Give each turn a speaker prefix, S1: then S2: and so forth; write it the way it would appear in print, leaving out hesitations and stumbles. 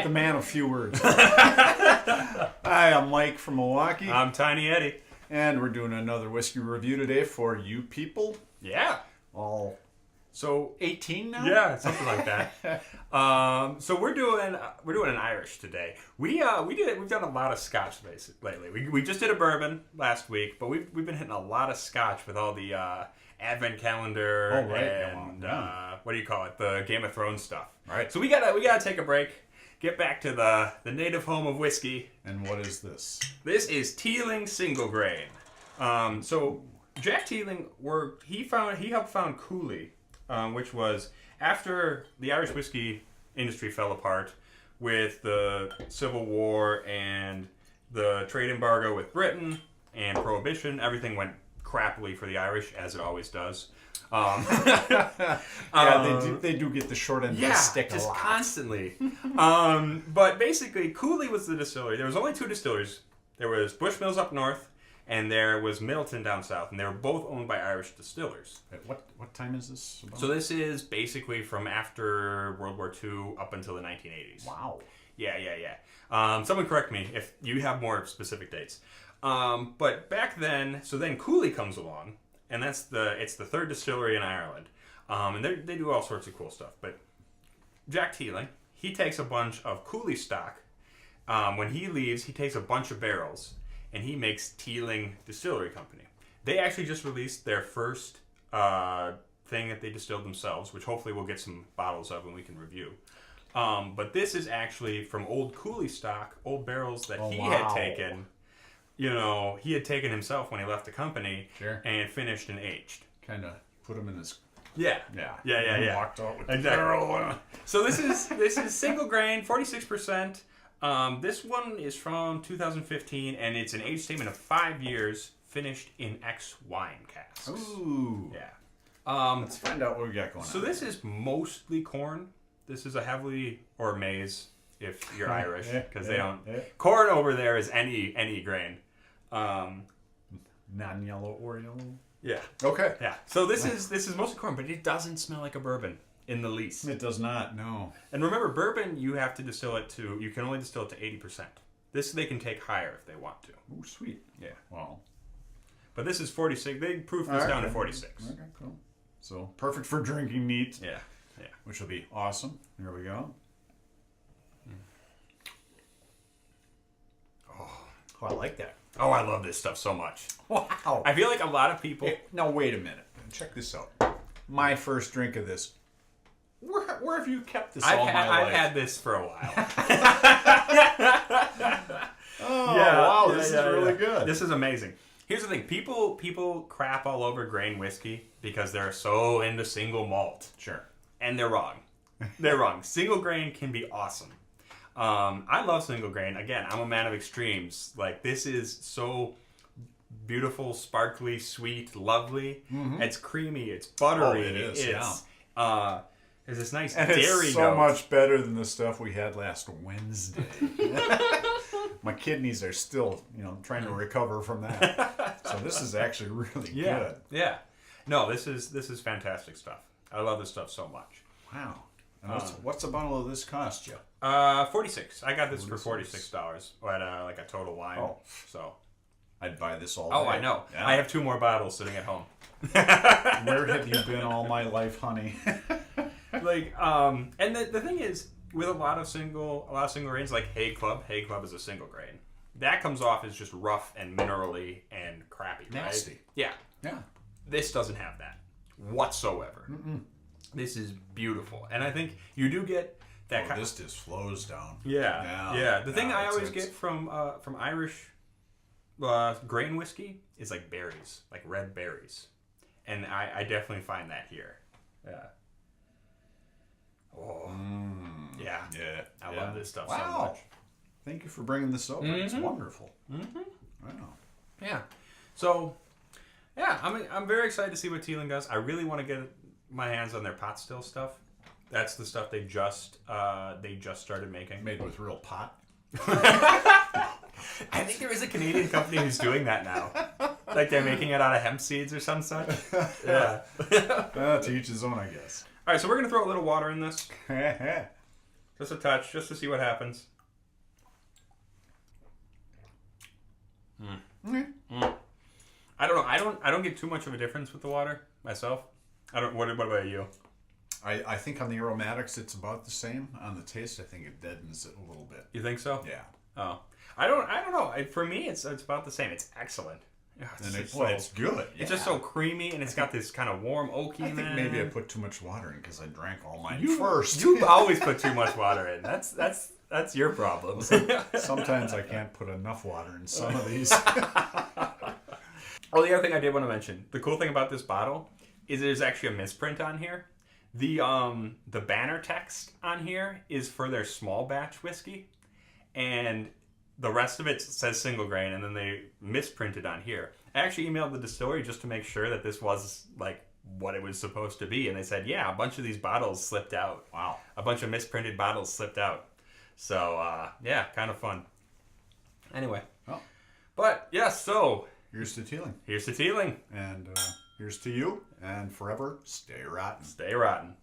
S1: The man of few words. Hi, I'm Mike from Milwaukee.
S2: I'm Tiny Eddie.
S1: And we're doing another whiskey review today for you people.
S2: Yeah.
S1: All
S2: so
S1: 18 now?
S2: Yeah, something like that. So we're doing an Irish today. We've done a lot of Scotch lately. We just did a bourbon last week, but we've been hitting a lot of Scotch with all the Advent calendar and what do you call it? The Game of Thrones stuff.
S1: Right.
S2: So we gotta take a break. Get back to the native home of whiskey.
S1: And what is this?
S2: This is Teeling Single Grain. So Jack Teeling he helped found Cooley, which was after the Irish whiskey industry fell apart with the Civil War and the trade embargo with Britain and Prohibition. Everything went crappily for the Irish, as it always does.
S1: They do get the short end of the stick a lot.
S2: Just constantly. But basically, Cooley was the distillery. There was only two distilleries. There was Bushmills up north, and there was Middleton down south, and they were both owned by Irish distillers.
S1: What time is this about?
S2: So this is basically from after World War II up until the 1980s.
S1: Wow.
S2: Yeah. Someone correct me if you have more specific dates. But back then, so then Cooley comes along, and it's the third distillery in Ireland, and they do all sorts of cool stuff. But Jack Teeling, he takes a bunch of Cooley stock. When he leaves, he takes a bunch of barrels, and he makes Teeling Distillery Company. They actually just released their first thing that they distilled themselves, which hopefully we'll get some bottles of and we can review. But this is actually from old Cooley stock, old barrels that had taken. He had taken himself when he left the company.
S1: Sure.
S2: And finished and aged.
S1: Kind of put him in his...
S2: Yeah.
S1: Walked out with
S2: exactly.
S1: the barrel.
S2: So this is single grain, 46%. This one is from 2015, and it's an age statement of 5 years, finished in X wine casks.
S1: Ooh.
S2: Yeah.
S1: Let's find out what we got going on.
S2: So this is mostly corn. This is a heavily, or maize, if you're Irish, because they don't. Yeah. Corn over there is any grain.
S1: Non-yellow or yellow.
S2: Yeah.
S1: Okay.
S2: Yeah. So this is mostly corn, but it doesn't smell like a bourbon in the least.
S1: It does not. No.
S2: And remember, bourbon you have to distill it to. You can only distill it to 80%. This they can take higher if they want to.
S1: Oh, sweet.
S2: Yeah.
S1: Wow.
S2: But this is 46. They proof this down to 46.
S1: Okay. Cool. So perfect for drinking neat.
S2: Yeah.
S1: Which will be awesome. Here we go. Oh, I like that.
S2: Oh, I love this stuff so much.
S1: Wow.
S2: I feel like a lot of people...
S1: Hey, now, wait a minute. Check this out. My first drink of this. Where have you kept this all my life?
S2: I've had this for a while.
S1: Wow. This is really good.
S2: This is amazing. Here's the thing. People crap all over grain whiskey because they're so into single malt.
S1: Sure.
S2: And they're wrong. They're wrong. Single grain can be awesome. I love single grain. Again, I'm a man of extremes. Like, this is so beautiful, sparkly, sweet, lovely. Mm-hmm. It's creamy. It's buttery.
S1: Oh, it is.
S2: There's this nice
S1: and
S2: dairy
S1: it's so
S2: note.
S1: much better than the stuff we had last Wednesday. My kidneys are still, trying to recover from that. So this is actually really good.
S2: Yeah. No, this is fantastic stuff. I love this stuff so much.
S1: Wow. And what's a bottle of this cost you?
S2: 46. I got this for $46 at a Total Wine. Oh. So
S1: I'd buy this all day.
S2: Oh, I know. Yeah. I have 2 more bottles sitting at home.
S1: Where have you been all my life, honey?
S2: And the thing is, with a lot of single grains, like Hay Club is a single grain. That comes off as just rough and minerally and crappy, right?
S1: Nasty.
S2: Yeah. This doesn't have that whatsoever.
S1: Mm-mm.
S2: This is beautiful, and I think you do get that.
S1: This just flows down.
S2: Yeah. The thing I always get from Irish grain whiskey is like berries, like red berries, and I definitely find that here. Yeah. Oh. Yeah. I love this stuff so much.
S1: Thank you for bringing this over. Mm-hmm. It's wonderful.
S2: Mm-hmm.
S1: Wow.
S2: Yeah. So, I'm very excited to see what Teeling does. I really want to get my hands on their pot still stuff. That's the stuff they just started making.
S1: Made with real pot.
S2: I think there is a Canadian company who's doing that now. Like they're making it out of hemp seeds or some such. Yeah.
S1: To each his own, I guess.
S2: All right, so we're going to throw a little water in this. So Just a touch, just to see what happens. I don't know. I don't get too much of a difference with the water myself. I don't. What about you?
S1: I think on the aromatics it's about the same. On the taste, I think it deadens it a little bit.
S2: You think so?
S1: Yeah.
S2: Oh, I don't know. For me, it's about the same. It's excellent.
S1: It's good.
S2: It's just so creamy, and it's got this kind of warm oaky.
S1: I think maybe I put too much water in because I drank all mine
S2: You
S1: first.
S2: You always put too much water in. That's your problem.
S1: Sometimes I can't put enough water in some of these.
S2: Oh, the other thing I did want to mention, the cool thing about this bottle is there's actually a misprint on here. The banner text on here is for their small batch whiskey, and the rest of it says single grain, and then they misprinted on here. I actually emailed the distillery just to make sure that this was like what it was supposed to be, and they said, yeah, a bunch of these bottles slipped out.
S1: Wow.
S2: A bunch of misprinted bottles slipped out. So, yeah, kind of fun. Anyway.
S1: Oh.
S2: But, yeah, so...
S1: Here's to Teeling.
S2: Here's to Teeling.
S1: And here's to you. And forever, stay rotten.
S2: Stay rotten.